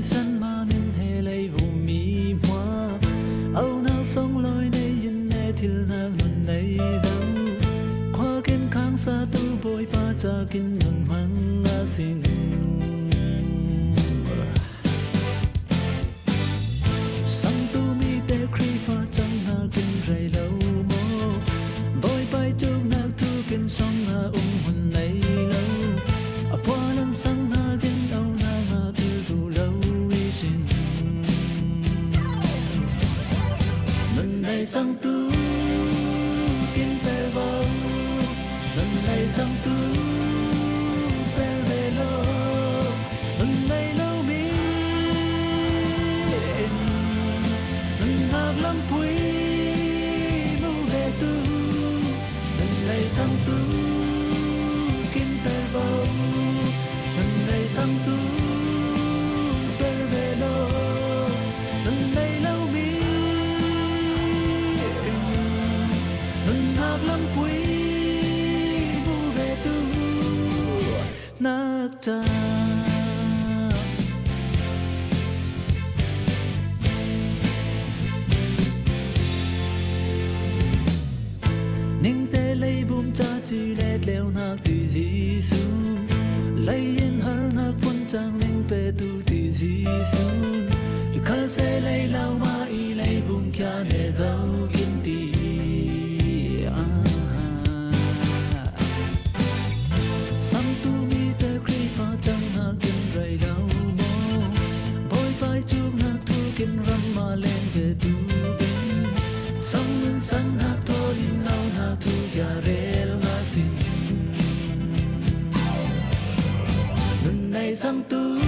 Sân mà nên hệ lấy vùng mi hoa âu nào sông lối này yên nè thil nào nôn này dấu qua kiến khang xa tu bồi ba cha kiến nôn mang asin sang tu mi te kri pha chẳng na kiến rầy lâu mô bồi bay chuk na thu kiến song na hồn này lâu à qua lần sang na kiến âu na na thu lâu lần này sang tu kiến về vào lần này sang tu về về lo lần này lâu mi lần hạt lắm quý mu về tu lần này sang tu kiến về vào lần này sang tu cha ninh tê lấy vùng cha chỉ lệ leo nạc tùy dì xuống lấy yên hở nạc quân trang ninh bê tu tùy dì xuống được khá sẽ lấy lao ma y lấy vùng kia nè giàu kiến tì kiến ram ma lên về tu bên sông nên sang hạc thô đi nào na thu ya rel nga sin lần này sang tu